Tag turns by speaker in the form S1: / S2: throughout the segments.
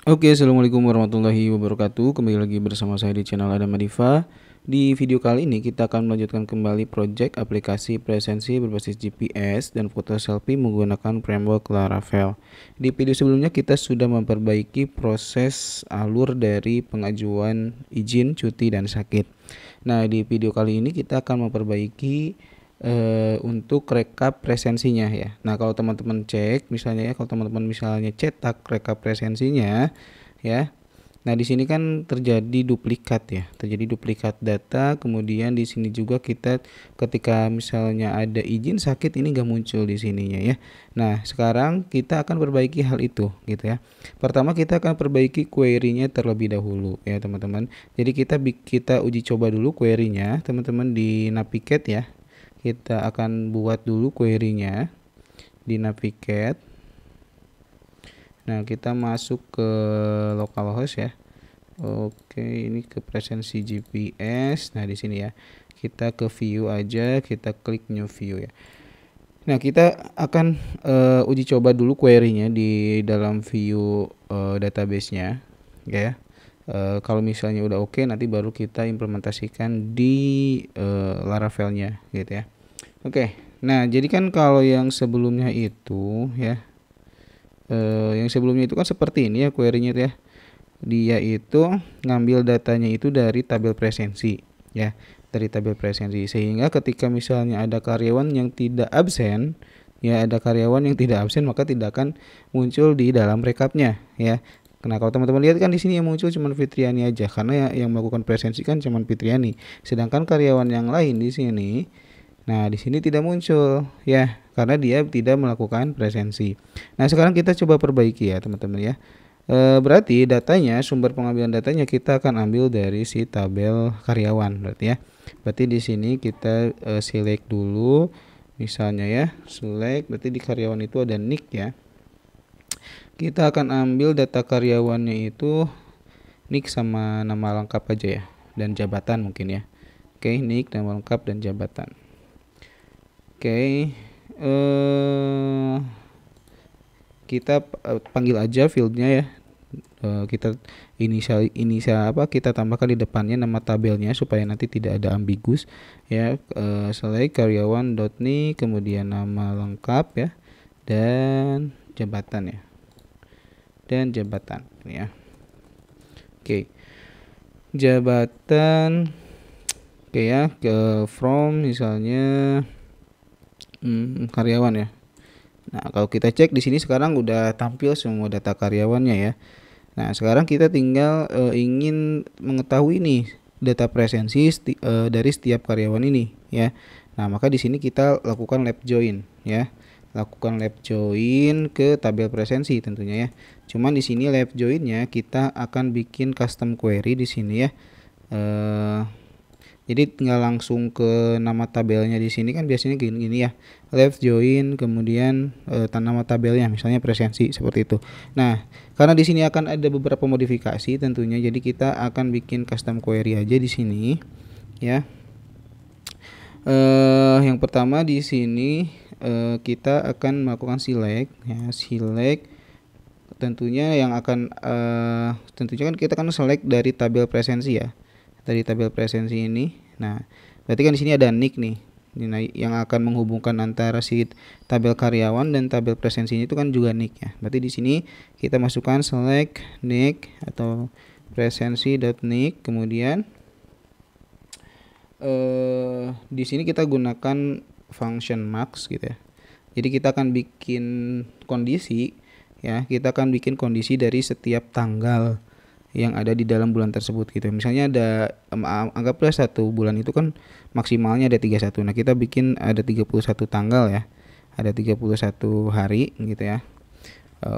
S1: Oke, assalamualaikum warahmatullahi wabarakatuh. Kembali lagi bersama saya di channel Adam Adifa. Di video kali ini kita akan melanjutkan kembali project aplikasi presensi berbasis GPS dan foto selfie menggunakan framework Laravel. Di video sebelumnya kita sudah memperbaiki proses alur dari pengajuan izin, cuti, dan sakit. Nah, di video kali ini kita akan memperbaiki untuk rekap presensinya ya. Nah, kalau teman-teman cek misalnya ya, kalau teman-teman misalnya cetak rekap presensinya ya. Nah, di sini kan terjadi duplikat ya. Terjadi duplikat data, kemudian di sini juga kita ketika misalnya ada izin sakit ini nggak muncul di sininya ya. Nah, sekarang kita akan perbaiki hal itu gitu ya. Pertama kita akan perbaiki query-nya terlebih dahulu ya, teman-teman. Jadi kita uji coba dulu query-nya, teman-teman di Navigate ya. Kita akan buat dulu query-nya di Navigate. Nah, kita masuk ke localhost ya. Oke, ini ke presensi GPS. Nah, di sini ya. Kita ke view aja, kita klik new view ya. Nah, kita akan uji coba dulu query-nya di dalam view database-nya ya. Kalau misalnya udah oke, nanti baru kita implementasikan di Laravel-nya gitu ya. Oke, nah jadi kan kalau yang sebelumnya itu ya, yang sebelumnya itu kan seperti ini ya query-nya itu ya. Dia itu ngambil datanya itu dari tabel presensi ya, dari tabel presensi, sehingga ketika misalnya ada karyawan yang tidak absen ya, maka tidak akan muncul di dalam rekapnya ya. Nah, kalau teman-teman lihat kan di sini yang muncul cuma Fitriani aja, karena yang melakukan presensi kan cuma Fitriani. Sedangkan karyawan yang lain di sini, nah di sini tidak muncul ya, karena dia tidak melakukan presensi. Nah, sekarang kita coba perbaiki ya, teman-teman ya. Berarti datanya, sumber pengambilan datanya kita akan ambil dari si tabel karyawan berarti ya. Berarti di sini kita select dulu misalnya ya, select, berarti di karyawan itu ada nick ya. Kita akan ambil data karyawannya itu nick sama nama lengkap aja ya, dan jabatan mungkin ya. Oke, nick, nama lengkap, dan jabatan. Oke, kita panggil aja fieldnya ya. Kita inisial apa, kita tambahkan di depannya nama tabelnya supaya nanti tidak ada ambigus ya. Select karyawan.nick, kemudian nama lengkap ya, dan jabatan ya, dan jabatan ya. Oke, jabatan. Oke ya, ke from misalnya karyawan ya. Nah, kalau kita cek di sini sekarang udah tampil semua data karyawannya ya. Nah, sekarang kita tinggal ingin mengetahui nih data presensi dari setiap karyawan ini ya. Nah, maka di sini kita lakukan lab join ya. Lakukan lab join ke tabel presensi tentunya ya. Cuman di sini lab joinnya kita akan bikin custom query di sini ya. Jadi tinggal langsung ke nama tabelnya di sini kan biasanya gini ya, left join, kemudian nama tabelnya misalnya presensi seperti itu. Nah, karena di sini akan ada beberapa modifikasi tentunya, jadi kita akan bikin custom query aja di sini ya. Yang pertama di sini kita akan melakukan select ya, select tentunya yang akan tentunya kan kita akan select dari tabel presensi ya, dari tabel presensi ini. Nah, berarti kan di sini ada nick nih. Nah, yang akan menghubungkan antara si tabel karyawan dan tabel presensinya itu kan juga nick ya. Berarti di sini kita masukkan select nick atau presensi.nick, kemudian di sini kita gunakan function max gitu ya. Jadi kita akan bikin kondisi ya, kita akan bikin kondisi dari setiap tanggal yang ada di dalam bulan tersebut gitu. Misalnya ada anggaplah satu bulan itu kan maksimalnya ada 31. Nah, kita bikin ada 31 tanggal ya. Ada 31 hari gitu ya.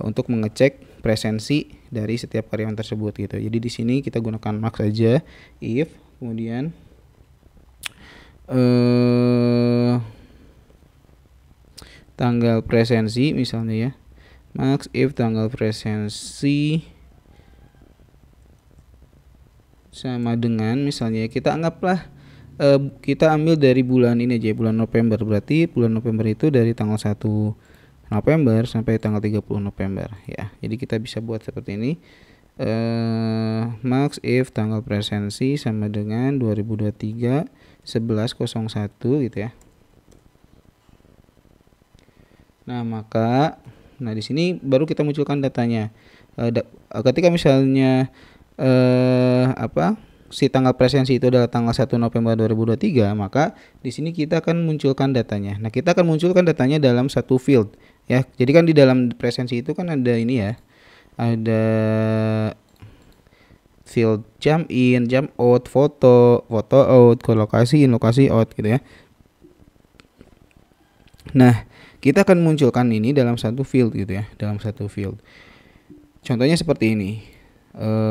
S1: Untuk mengecek presensi dari setiap karyawan tersebut gitu. Jadi di sini kita gunakan max aja, if kemudian tanggal presensi misalnya ya. Max if tanggal presensi sama dengan misalnya kita anggaplah kita ambil dari bulan ini aja, bulan November. Berarti bulan November itu dari tanggal 1 November sampai tanggal 30 November ya. Jadi kita bisa buat seperti ini. max if tanggal presensi sama dengan 2023 11.01 gitu ya. Nah, di sini baru kita munculkan datanya. Ketika misalnya si tanggal presensi itu adalah tanggal 1 November 2023, maka di sini kita akan munculkan datanya. Nah, kita akan munculkan datanya dalam satu field ya. Jadi kan di dalam presensi itu kan ada ini ya. Ada field jump in, jump out, foto out, lokasi in, lokasi out gitu ya. Nah, kita akan munculkan ini dalam satu field gitu ya, dalam satu field. Contohnya seperti ini.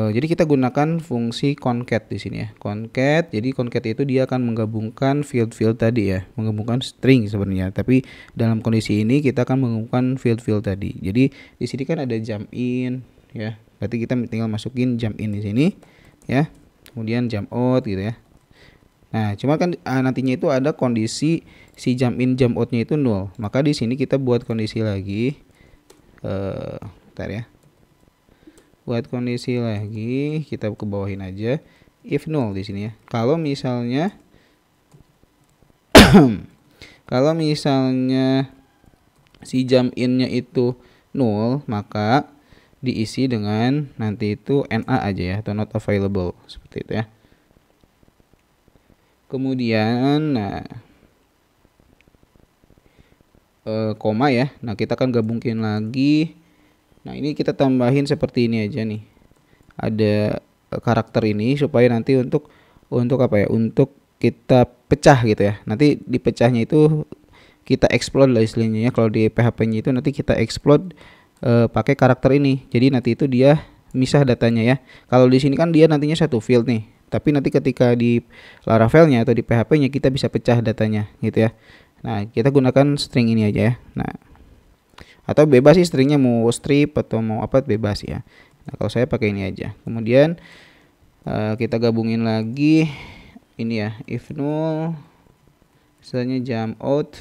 S1: Jadi kita gunakan fungsi concat di sini ya. Concat. Jadi concat itu dia akan menggabungkan field-field tadi ya, menggabungkan string sebenarnya. Tapi dalam kondisi ini kita akan menggabungkan field-field tadi. Jadi di sini kan ada jump in ya. Berarti kita tinggal masukin jump in di sini ya. Kemudian jump out gitu ya. Nah, cuma kan nantinya itu ada kondisi si jump in jump out-nya itu 0. Maka di sini kita buat kondisi lagi. Bentar ya. Buat kondisi lagi, kita ke bawahin aja if 0 di sini ya. Kalau misalnya si jump in-nya itu 0, maka diisi dengan nanti itu NA aja ya, atau not available seperti itu ya. Kemudian koma ya. Nah, kita akan gabungin lagi. Nah, ini kita tambahin seperti ini aja nih. Ada karakter ini supaya nanti untuk apa ya? Untuk kita pecah gitu ya. Nanti dipecahnya itu kita explode lah istilahnya ya. Kalau di PHP-nya itu nanti kita explode pakai karakter ini. Jadi nanti itu dia misah datanya ya. Kalau di sini kan dia nantinya satu field nih. Tapi nanti ketika di Laravel-nya atau di PHP-nya kita bisa pecah datanya gitu ya. Nah, kita gunakan string ini aja ya. Nah, atau bebas sih stringnya, mau strip atau mau apa bebas ya. Nah, kalau saya pakai ini aja. Kemudian kita gabungin lagi ini ya, if null misalnya jump out.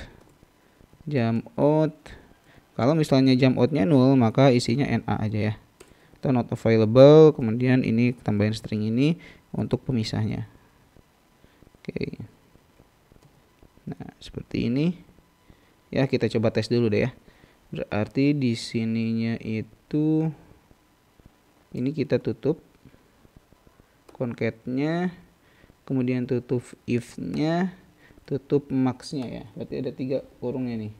S1: Kalau misalnya jump outnya 0, maka isinya NA aja ya, atau not available. Kemudian ini tambahin string ini untuk pemisahnya. Oke. Nah, seperti ini ya. Kita coba tes dulu deh ya. Berarti di sininya itu ini kita tutup concatnya, kemudian tutup if-nya, tutup max-nya ya. Berarti ada 3 kurungnya nih.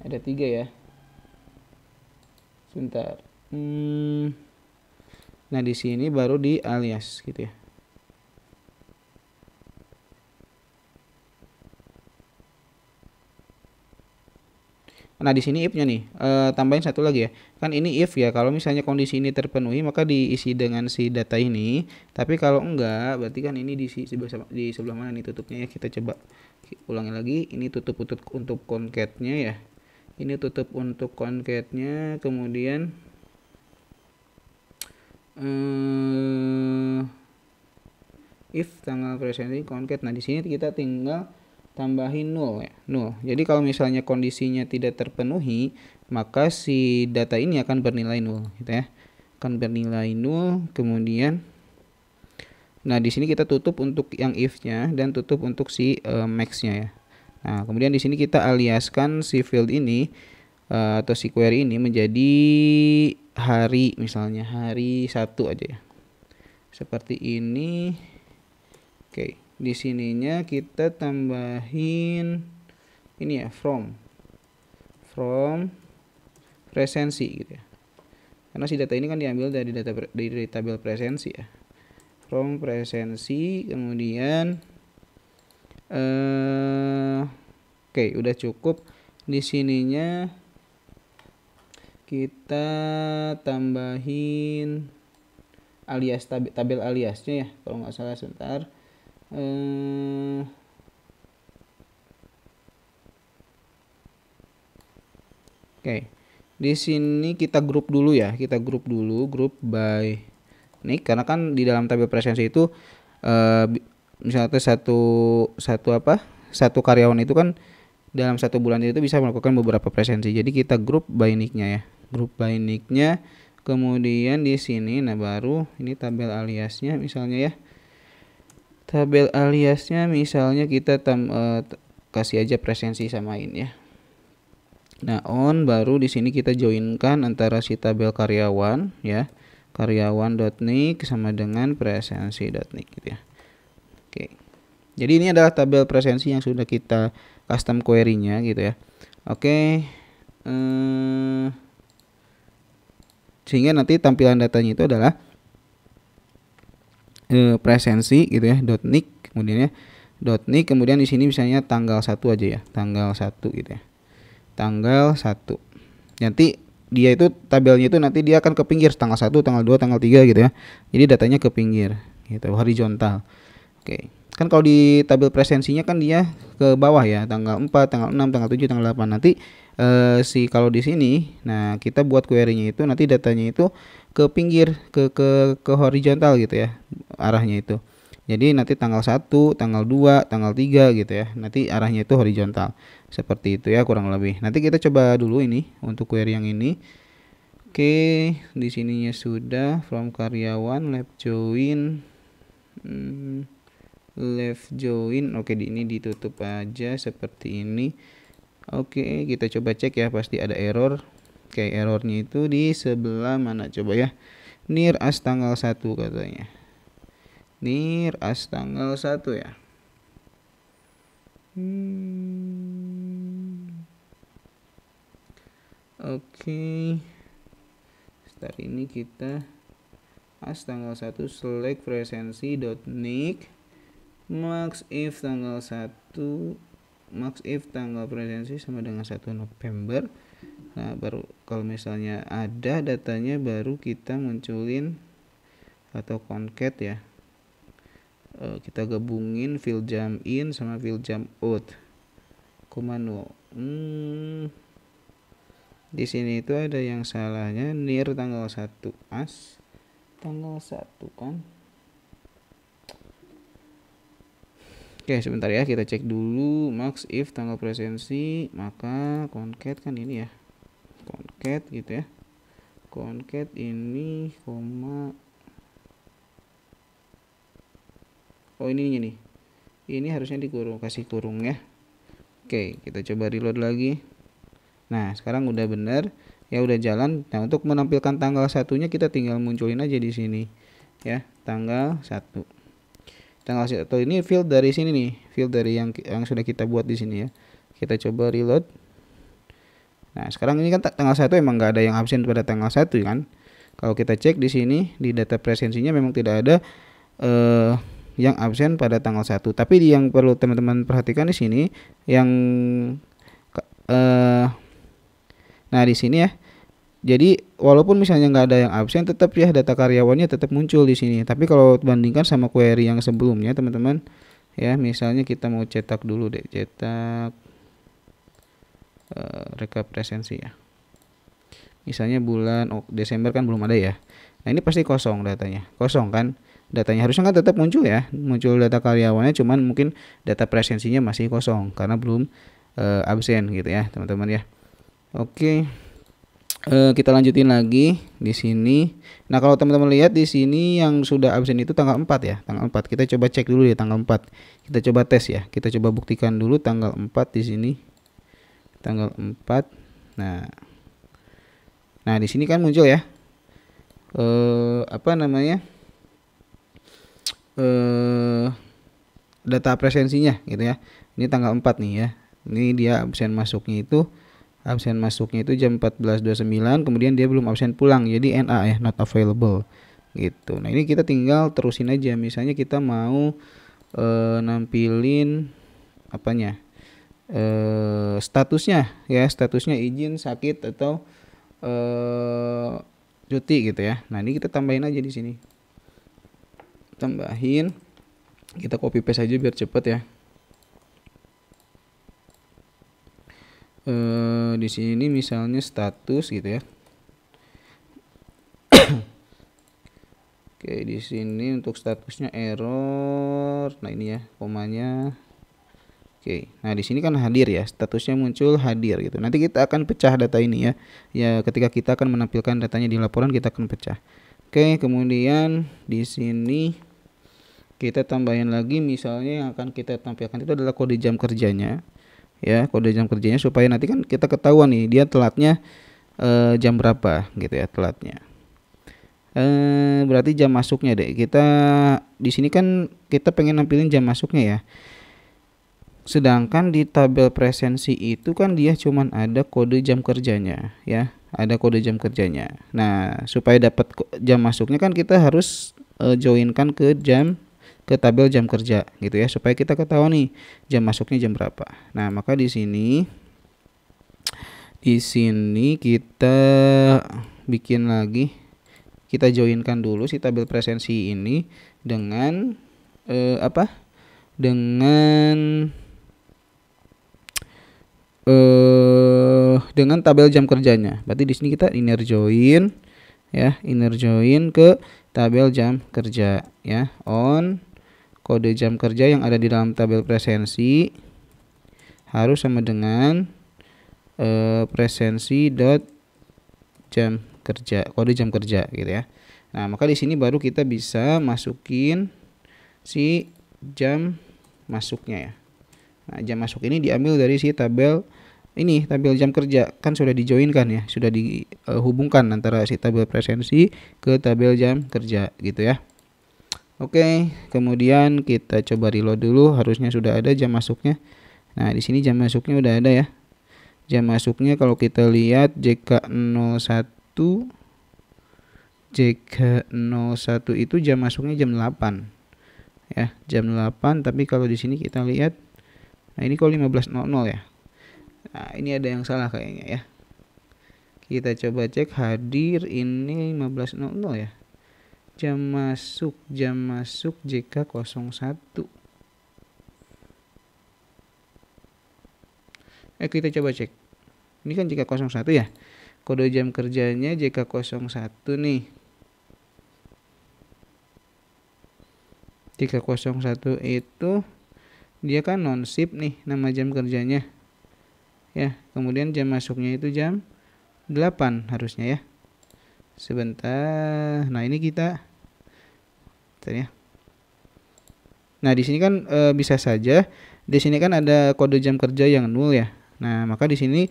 S1: Ada 3 ya. Sebentar. Nah, di sini baru di alias gitu ya. Nah, di sini if-nya nih, tambahin satu lagi ya. Kan ini if ya, kalau misalnya kondisi ini terpenuhi maka diisi dengan si data ini. Tapi kalau enggak, berarti kan ini di sebelah mana nih tutupnya ya. Kita coba ulangi lagi. Ini tutup untuk concat-nya ya. Ini tutup untuk concat-nya, kemudian if tanggal presensi concat. Nah, di sini kita tinggal tambahin 0 ya, 0. Jadi kalau misalnya kondisinya tidak terpenuhi, maka si data ini akan bernilai 0 gitu ya. Akan bernilai 0. Kemudian nah, di sini kita tutup untuk yang if-nya dan tutup untuk si max-nya ya. Nah, kemudian di sini kita aliaskan si field ini atau si query ini menjadi hari, misalnya hari 1 aja ya. Seperti ini. Oke. Di sininya kita tambahin ini ya, from presensi gitu ya. Karena si data ini kan diambil dari tabel presensi ya. From presensi, kemudian oke, udah cukup. Di sininya kita tambahin alias, tabel aliasnya ya, kalau nggak salah. Sebentar. Oke. Di sini kita grup dulu ya. Kita grup by nick, karena kan di dalam tabel presensi itu misalnya satu karyawan itu kan dalam 1 bulan itu bisa melakukan beberapa presensi. Jadi kita grup by nick-nya ya. Grup by nick-nya. Kemudian di sini nah baru ini tabel aliasnya misalnya ya. Tabel aliasnya misalnya kita kasih aja presensi samain ya. Nah, on baru di sini kita joinkan antara si tabel karyawan ya. Karyawan.nick sama dengan presensi.nick gitu ya. Oke. Jadi ini adalah tabel presensi yang sudah kita custom query-nya gitu ya. Oke. Sehingga nanti tampilan datanya itu adalah presensi gitu ya, .nick kemudian ya, .nick kemudian di sini misalnya tanggal 1 aja ya, tanggal 1 gitu ya. Tanggal 1. Nanti dia itu tabelnya itu nanti dia akan ke pinggir tanggal 1, tanggal 2, tanggal 3 gitu ya. Jadi datanya ke pinggir gitu, horizontal. Oke. Kan kalau di tabel presensinya kan dia ke bawah ya, tanggal 4, tanggal 6, tanggal 7, tanggal 8. Nanti kalau di sini nah kita buat query-nya itu nanti datanya itu ke pinggir, ke horizontal gitu ya, arahnya itu. Jadi nanti tanggal 1, tanggal 2, tanggal 3 gitu ya. Nanti arahnya itu horizontal. Seperti itu ya kurang lebih. Nanti kita coba dulu ini untuk query yang ini. Oke, di sininya sudah from karyawan left join. Left join. Oke, ini ditutup aja seperti ini. Oke, kita coba cek ya, pasti ada error. Oke, errornya itu di sebelah mana coba ya. Near as tanggal 1 katanya. Near as tanggal 1 ya. Oke. Start ini kita as tanggal 1 select presensi.nick max if tanggal 1 max if tanggal presensi sama dengan 1 November. Nah, baru kalau misalnya ada datanya baru kita munculin atau concat ya. Kita gabungin fill jump in sama fill jump out. Komando. Di sini itu ada yang salahnya near tanggal 1 as tanggal 1 kan. Oke, sebentar ya, kita cek dulu max if tanggal presensi, maka concat kan ini ya. Concat gitu ya. Concat ini koma. Oh, ini nih. Ini harusnya kasih kurung ya. Oke, kita coba reload lagi. Nah, sekarang udah bener ya, udah jalan. Nah, untuk menampilkan tanggal 1-nya kita tinggal munculin aja di sini ya, tanggal 1. Tanggal 1 ini field dari sini nih, field dari yang sudah kita buat di sini ya. Kita coba reload. Nah, sekarang ini kan tanggal 1 emang nggak ada yang absen pada tanggal 1 kan. Kalau kita cek di sini di data presensinya memang tidak ada yang absen pada tanggal 1. Tapi yang perlu teman-teman perhatikan di sini yang nah di sini ya. Jadi walaupun misalnya nggak ada yang absen, tetap ya data karyawannya tetap muncul di sini. Tapi kalau bandingkan sama query yang sebelumnya teman-teman ya, misalnya kita mau cetak dulu deh, cetak rekap presensi ya. Misalnya bulan Desember kan belum ada ya. Nah, ini pasti kosong datanya, kosong kan datanya, harusnya kan tetap muncul ya, muncul data karyawannya, cuman mungkin data presensinya masih kosong karena belum absen gitu ya teman-teman ya. Oke. Kita lanjutin lagi di sini. Nah, kalau teman-teman lihat di sini yang sudah absen itu tanggal 4 ya, tanggal 4. Kita coba cek dulu ya tanggal 4. Kita coba tes ya. Kita coba buktikan dulu tanggal 4 di sini. Tanggal 4. Nah, di sini kan muncul ya. Apa namanya? Data presensinya gitu ya. Ini tanggal 4 nih ya. Ini dia absen masuknya itu jam 14.29, kemudian dia belum absen pulang, jadi NA ya, not available gitu. Nah, ini kita tinggal terusin aja. Misalnya kita mau nampilin apanya, statusnya ya, statusnya izin, sakit atau cuti gitu ya. Nah, ini kita tambahin aja di sini, tambahin, kita copy paste aja biar cepet ya. Di sini misalnya status gitu ya. Oke, di sini untuk statusnya error. Nah, ini ya komanya. Oke, nah di sini kan hadir ya, statusnya muncul hadir gitu. Nanti kita akan pecah data ini ya. Ya, ketika kita akan menampilkan datanya di laporan kita akan pecah. Oke, kemudian di sini kita tambahin lagi, misalnya yang akan kita tampilkan itu adalah kode jam kerjanya. Ya, kode jam kerjanya supaya nanti kan kita ketahuan nih dia telatnya jam berapa gitu ya telatnya. Berarti jam masuknya deh. Kita di sini kan kita pengen nampilin jam masuknya ya. Sedangkan di tabel presensi itu kan dia cuman ada kode jam kerjanya ya, ada kode jam kerjanya. Nah, supaya dapat jam masuknya kan kita harus joinkan ke tabel jam kerja gitu ya, supaya kita ketahui nih jam masuknya jam berapa. Nah, maka di sini kita bikin lagi, kita joinkan dulu si tabel presensi ini dengan dengan tabel jam kerjanya. Berarti di sini kita inner join ya, inner join ke tabel jam kerja ya, on kode jam kerja yang ada di dalam tabel presensi harus sama dengan presensi dot jam kerja, kode jam kerja gitu ya. Nah, maka di sini baru kita bisa masukin si jam masuknya ya. Nah, jam masuk ini diambil dari si tabel ini, tabel jam kerja kan sudah dijoinkan ya, sudah dihubungkan antara si tabel presensi ke tabel jam kerja gitu ya. Oke, kemudian kita coba reload dulu, harusnya sudah ada jam masuknya. Nah, di sini jam masuknya udah ada ya. Jam masuknya kalau kita lihat JK01 itu jam masuknya jam 8 ya, jam 8. Tapi kalau di sini kita lihat, nah ini kok 15.00 ya. Nah, ini ada yang salah kayaknya ya. Kita coba cek hadir ini 15.00 ya. Jam masuk JK01. Kita coba cek. Ini kan JK01 ya. Kode jam kerjanya JK01 nih. JK01 itu dia kan non shift nih nama jam kerjanya. Ya, kemudian jam masuknya itu jam 8 harusnya ya. Sebentar. Nah, ini kita ya. Nah, di sini kan bisa saja di sini kan ada kode jam kerja yang 0 ya. Nah, maka di sini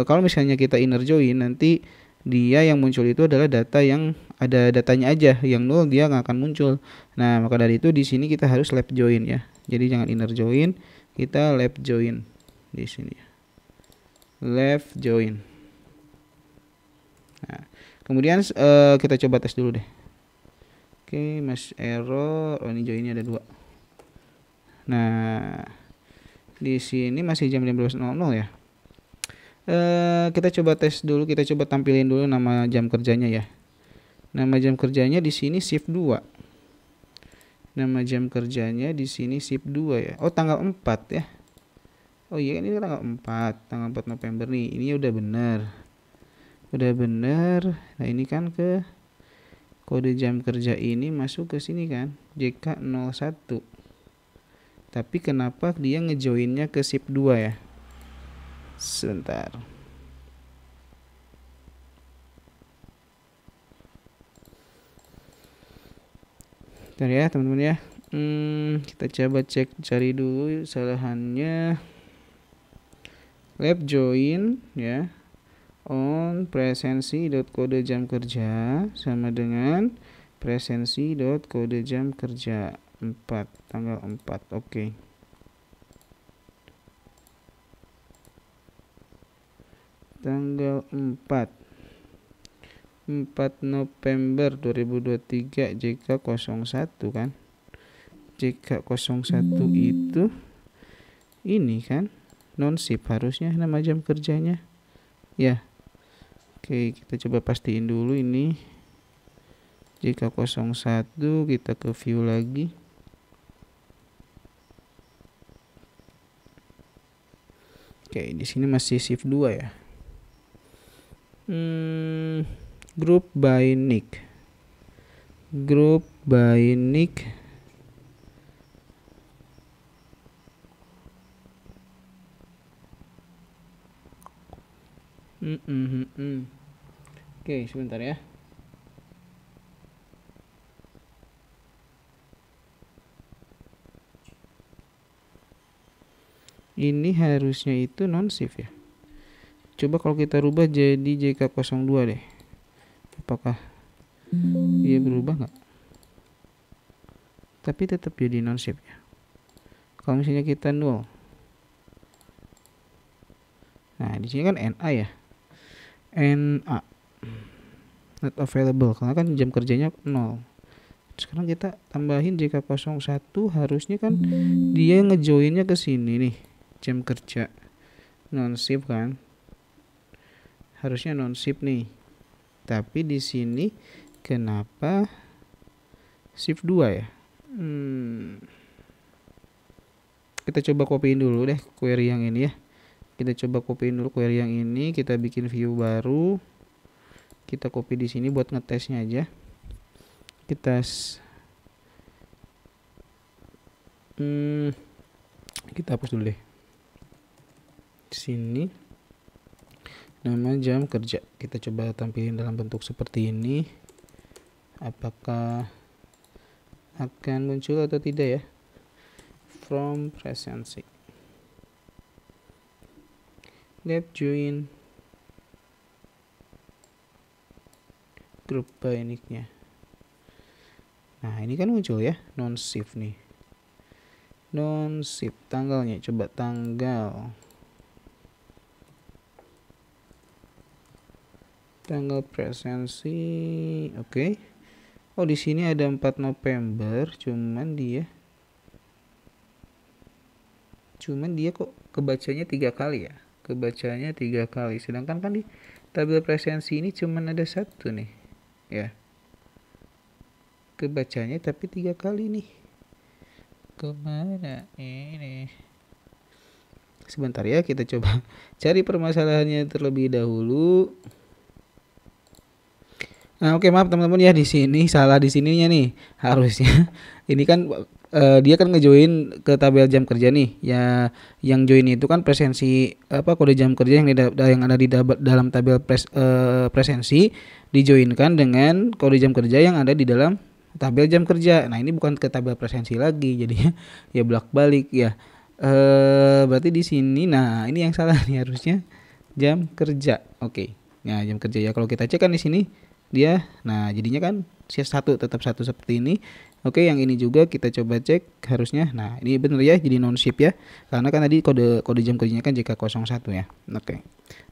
S1: kalau misalnya kita inner join, nanti dia yang muncul itu adalah data yang ada datanya aja, yang 0 dia nggak akan muncul. Nah, maka dari itu di sini kita harus left join ya. Jadi jangan inner join, kita left join di sini. Left join. Nah, kemudian kita coba tes dulu deh. Oke, mas error. Oh, ini joinnya ada 2. Nah, di sini masih jam 15.00 ya. Kita coba tes dulu, kita coba tampilin dulu nama jam kerjanya ya. Nama jam kerjanya di sini shift 2. Nama jam kerjanya di sini shift 2 ya. Oh, tanggal 4 ya. Oh iya, ini tanggal 4 November nih. Ini udah benar. Udah benar. Nah, ini kan ke kode jam kerja ini masuk ke sini kan, JK01. Tapi kenapa dia ngejoinnya ke shift 2 ya? Sebentar. Bentar ya teman-teman ya. Kita coba cari dulu kesalahannya. Left join ya, on presensi.kode jam kerja sama dengan presensi.kode jam kerja 4 tanggal 4. Oke. Tanggal 4 November 2023 JK01 kan. JK01 itu ini kan non shift harusnya nama jam kerjanya ya. Oke, kita coba pastiin dulu ini JK01, kita ke view lagi. Oke, di sini masih shift 2 ya. Group by nick. Oke, sebentar ya. Ini harusnya itu non-shift ya. Coba kalau kita rubah jadi JK02 deh. Apakah dia berubah nggak? Tapi tetap jadi non-shift ya. Kalau misalnya kita 0. Nah, di sini kan NA ya. NA not available karena kan jam kerjanya 0. Sekarang kita tambahin JK01, harusnya kan dia ngejoinnya ke sini nih. Jam kerja non-shift kan. Harusnya non-shift nih. Tapi di sini kenapa shift 2 ya? Kita coba copyin dulu deh query yang ini ya. Kita coba copyin dulu query yang ini, kita bikin view baru. Kita copy di sini buat ngetesnya aja. Kita hapus dulu deh. Sini nama jam kerja kita coba tampilin dalam bentuk seperti ini. Apakah akan muncul atau tidak ya? From presency left join group by nicknya. Nah, ini kan muncul ya, non-shift nih. Non-shift tanggalnya, coba tanggal presensi. Oke. Oh, di sini ada 4 November, cuman dia kok kebacanya 3 kali ya. Kebacanya 3 kali. Sedangkan kan di tabel presensi ini cuman ada 1 nih. Ya. Kebacanya tapi 3 kali nih. Kemana ini? Sebentar ya, kita coba cari permasalahannya terlebih dahulu. Nah, oke, maaf teman-teman ya, di sini salah di sininya nih. Harusnya ini kan dia kan ngejoin ke tabel jam kerja nih. Ya, yang join itu kan presensi kode jam kerja yang ada di dalam tabel presensi dijoinkan dengan kode jam kerja yang ada di dalam tabel jam kerja. Nah, ini bukan ke tabel presensi lagi, jadinya ya bolak-balik ya. Berarti di sini, nah ini yang salah nih, harusnya jam kerja. Oke. Nah, jam kerja ya, kalau kita cek kan di sini dia, nah jadinya kan tetap satu seperti ini. Oke, yang ini juga kita coba cek harusnya. Nah, ini bener ya, jadi non shift ya, karena kan tadi kode jam kerjanya kan JK01 ya. Oke,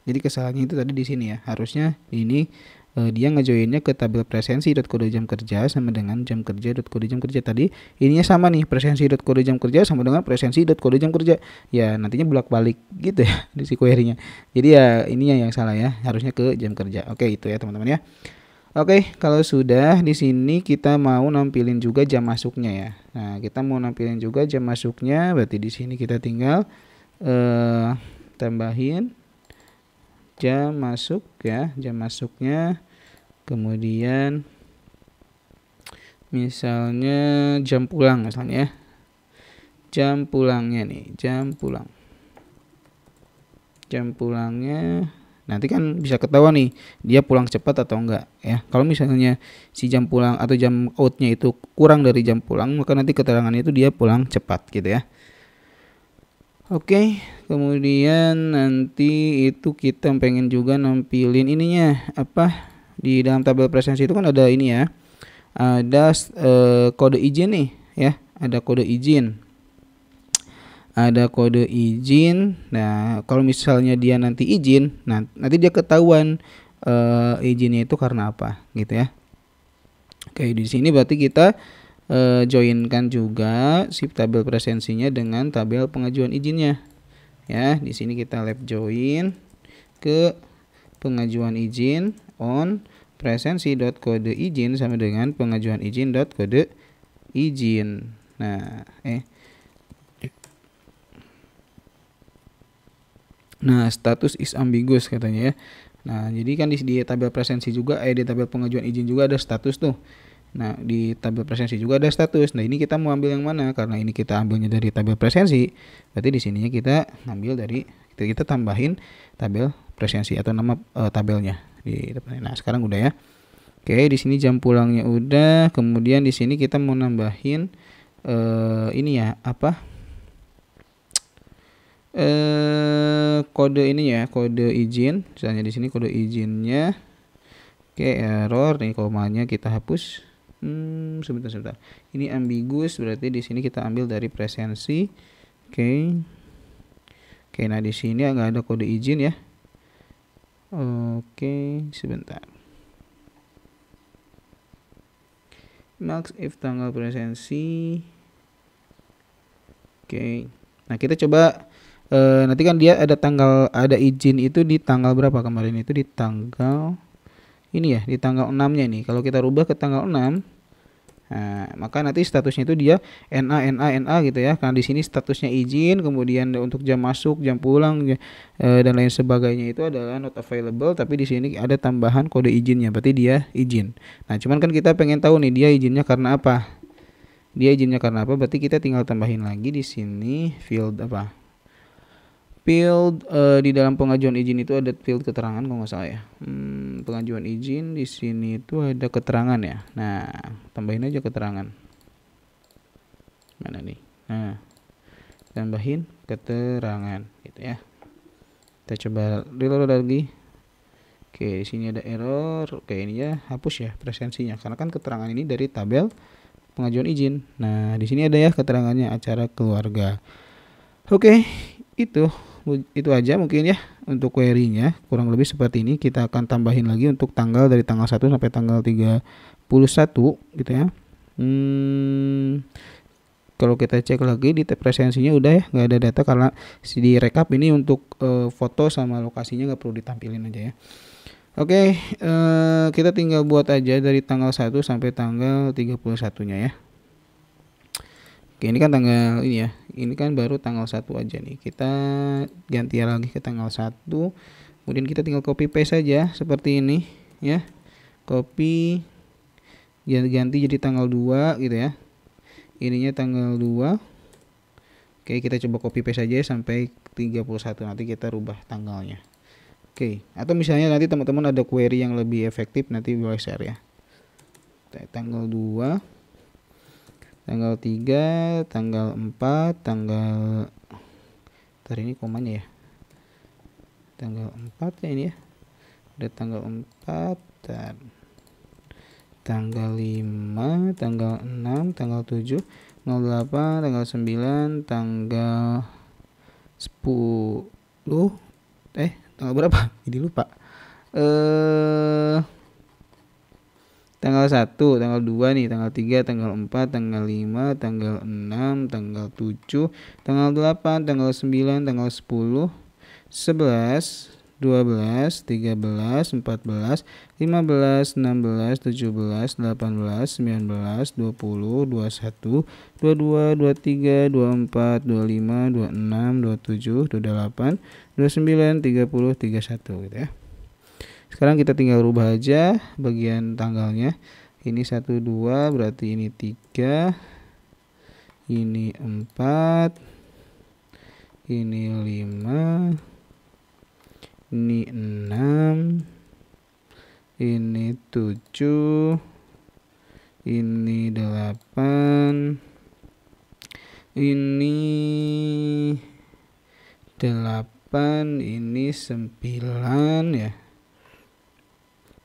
S1: jadi kesalahannya itu tadi di sini ya, harusnya ini dia ngejoinnya ke tabel presensi.kode jam kerja sama dengan jam kerja.kode jam kerja. Tadi ininya sama nih, presensi.kode jam kerja sama dengan presensi.kode jam kerja. Ya, nantinya bolak-balik gitu ya di si query-nya. Jadi ya ininya yang salah ya, harusnya ke jam kerja. Oke, itu ya teman-teman ya. Oke, kalau sudah di sini kita mau nampilin juga jam masuknya ya. Nah, kita mau nampilin juga jam masuknya, berarti di sini kita tinggal tambahin jam masuk ya, jam masuknya. Kemudian misalnya jam pulang misalnya ya. Jam pulangnya nih, jam pulang. Jam pulangnya nanti kan bisa ketahuan nih dia pulang cepat atau enggak ya. Kalau misalnya si jam pulang atau jam outnya itu kurang dari jam pulang, maka nanti keterangannya itu dia pulang cepat gitu ya. Oke, kemudian nanti itu kita pengen juga nampilin ininya apa, di dalam tabel presensi itu kan ada ini ya, ada kode izin nih ya, ada kode izin. Ada kode izin. Nah, kalau misalnya dia nanti izin, nanti dia ketahuan izinnya itu karena apa gitu ya. Oke, di sini berarti kita joinkan juga si tabel presensinya dengan tabel pengajuan izinnya. Ya, di sini kita left join ke pengajuan izin on presensi.kode izin sama dengan pengajuan izin.kode izin. Nah, status is ambiguous katanya ya. Nah, jadi kan di tabel presensi juga, di tabel pengajuan izin juga ada status tuh. Nah, di tabel presensi juga ada status. Nah, ini kita mau ambil yang mana? Karena ini kita ambilnya dari tabel presensi, berarti di sininya kita ambil dari, kita tambahin tabel presensi atau nama tabelnya di depan. Nah, sekarang udah ya. Oke, di sini jam pulangnya udah. Kemudian di sini kita mau nambahin ini ya, apa? Kode ini ya, kode izin. Misalnya di sini kode izinnya. Oke, error nih, komanya kita hapus. Sebentar. Ini ambigus, berarti di sini kita ambil dari presensi. Oke. Oke, nah di sini nggak ada kode izin ya. Oke, sebentar. Max if tanggal presensi. Oke. Nah, kita coba nanti kan dia ada izin itu di tanggal berapa kemarin, itu di tanggal ini ya, di tanggal 6-nya nih. Kalau kita rubah ke tanggal 6, nah, maka nanti statusnya itu dia NA gitu ya. Karena di sini statusnya izin, kemudian untuk jam masuk, jam pulang dan lain sebagainya itu adalah not available, tapi di sini ada tambahan kode izinnya, berarti dia izin. Nah, cuman kan kita pengen tahu nih dia izinnya karena apa? Berarti kita tinggal tambahin lagi di sini field apa? Field di dalam pengajuan izin itu ada field keterangan kalau nggak salah ya. Pengajuan izin di sini itu ada keterangan ya. Nah, tambahin aja keterangan. Mana nih? Nah, tambahin keterangan gitu ya. Kita coba reload lagi. Oke, di sini ada error. Oke, ini ya hapus ya presensinya karena kan keterangan ini dari tabel pengajuan izin. Nah, di sini ada ya keterangannya acara keluarga. Oke, itu aja mungkin ya untuk query-nya, kurang lebih seperti ini. Kita akan tambahin lagi untuk tanggal dari tanggal 1 sampai tanggal 31 gitu ya. Kalau kita cek lagi di tab presensinya udah ya, nggak ada data karena di rekap ini untuk foto sama lokasinya nggak perlu ditampilin aja ya. Oke, kita tinggal buat aja dari tanggal 1 sampai tanggal 31-nya ya. Oke, ini kan tanggal ini ya. Ini kan baru tanggal 1 aja nih. Kita ganti lagi ke tanggal 1. Kemudian kita tinggal copy paste saja seperti ini ya. Copy ganti jadi tanggal 2 gitu ya. Ininya tanggal 2. Oke, kita coba copy paste saja sampai 31. Nanti kita rubah tanggalnya. Oke, atau misalnya nanti teman-teman ada query yang lebih efektif nanti boleh share ya. Tanggal 2, tanggal 3, tanggal 4, tanggal ini komanya ya. Tanggal 4 ya ini ya. Ada tanggal 4, tanggal 5, tanggal 6, tanggal 7, 08, tanggal 9, tanggal 10. Tanggal berapa? Jadi lupa. Tanggal 1, tanggal 2 nih, tanggal 3, tanggal 4, tanggal 5, tanggal 6, tanggal 7, tanggal 8, tanggal 9, tanggal 10, 11, 12, 13, 14, 15, 16, 17, 18, 19, 20, 21, 22, 23, 24, 25, 26, 27, 28, 29, 30, 31 gitu ya. Sekarang kita tinggal rubah aja bagian tanggalnya. Ini 1, 2, berarti ini 3, ini 4, ini 5, ini 6, ini 7, ini 8, ini 8, ini 9 ya.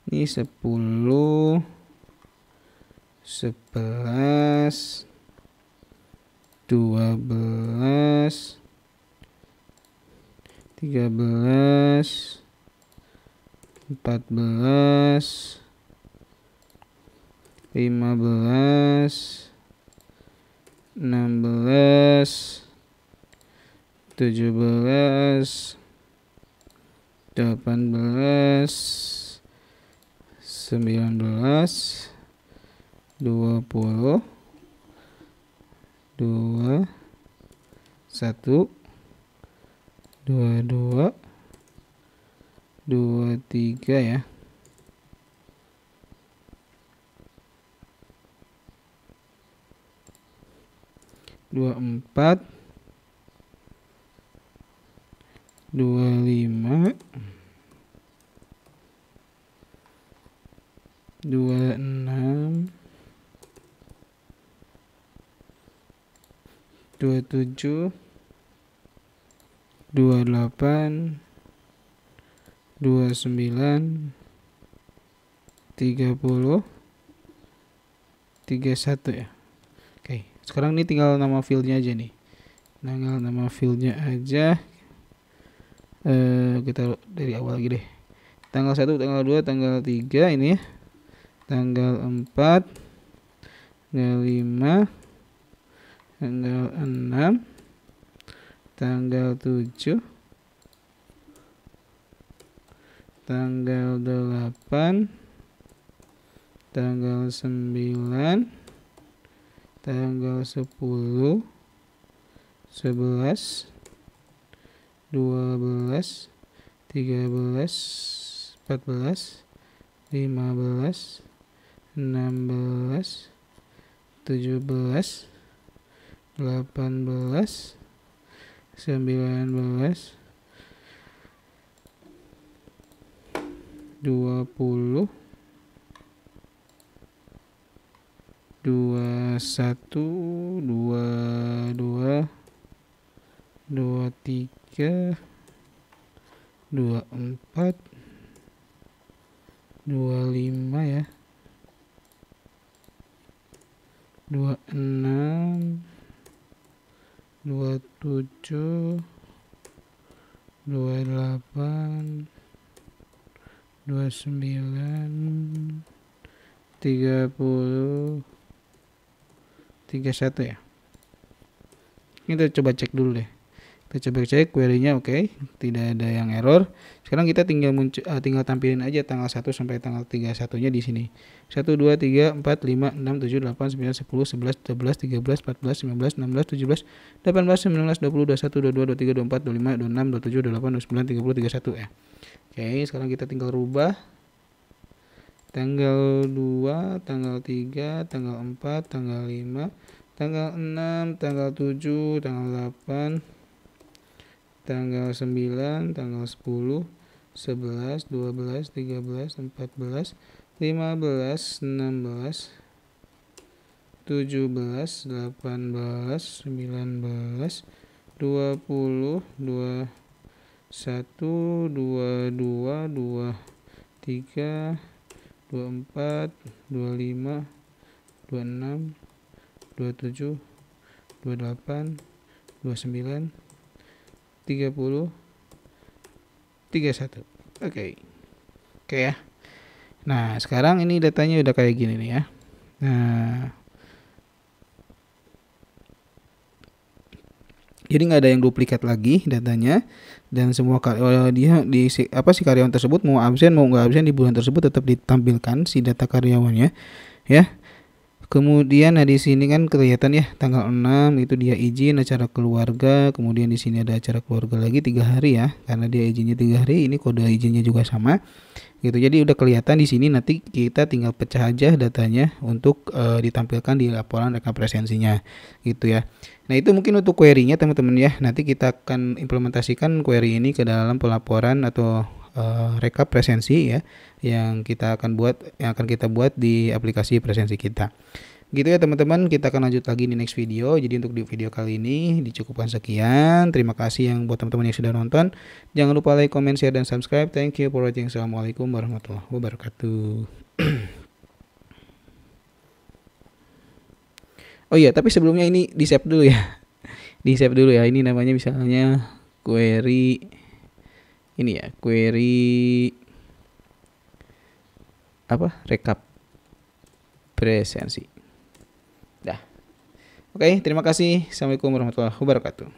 S1: Ini 10, 11, 12, 13, 14, 15, 16, 17, 18, 19, 20, 2, 1, 22, 23 ya. 24, 25, 26 27 28 29 30 31 ya. Oke, sekarang ini tinggal nama fieldnya aja nih. Tinggal nama fieldnya aja. Kita dari awal lagi deh. Tanggal 1, tanggal 2, tanggal 3 ini ya. Tanggal 4, tanggal 5, tanggal 6, tanggal 7, tanggal 8, tanggal 9, tanggal 10, 11, 12, 13, 14, 15, 16, 17, 18, 19, 20, 21, 22, 23, 24, 25 ya, 26, 27, 28, 29, 30, 31 ya. Kita coba cek dulu deh. Kita coba cek query-nya, oke, tidak ada yang error. Sekarang kita tinggal tampilin aja tanggal 1 sampai tanggal 31-nya di sini. 1 2 3 4 5 6 7 8 9 10 11 12 13 14 15 16 17 18 19 20 21 22 23 24 25 26 27 28 29 30 31 ya. Oke, sekarang kita tinggal rubah tanggal 2, tanggal 3, tanggal 4, tanggal 5, tanggal 6, tanggal 7, tanggal 8, tanggal 9, tanggal 10, 11, 12, 13, 14, 15, 16, 17, 18, 19, 20, 21, 22, 23, 24, 25, 26, 27, 28, 29, 30, 31. Oke ya. Nah, sekarang ini datanya udah kayak gini nih ya. Nah, jadi nggak ada yang duplikat lagi datanya, dan semua karyawan tersebut mau absen mau nggak absen di bulan tersebut tetap ditampilkan si data karyawannya ya. Kemudian di sini kan kelihatan ya tanggal 6 itu dia izin acara keluarga, kemudian di sini ada acara keluarga lagi 3 hari ya, karena dia izinnya 3 hari, ini kode izinnya juga sama gitu. Jadi udah kelihatan di sini, nanti kita tinggal pecah aja datanya untuk ditampilkan di laporan rekap presensinya gitu ya. Nah, itu mungkin untuk query-nya teman-teman ya. Nanti kita akan implementasikan query ini ke dalam pelaporan atau rekap presensi ya yang akan kita buat di aplikasi presensi kita. Gitu ya teman-teman, kita akan lanjut lagi di next video. Jadi untuk di video kali ini dicukupkan sekian. Terima kasih yang buat teman-teman yang sudah nonton. Jangan lupa like, comment, share, dan subscribe. Thank you for watching. Assalamualaikum warahmatullahi wabarakatuh. Oh iya, tapi sebelumnya ini di save dulu ya. Di save dulu ya. Ini namanya misalnya query ini ya, query rekap presensi. Dah. Oke, terima kasih. Assalamualaikum warahmatullahi wabarakatuh.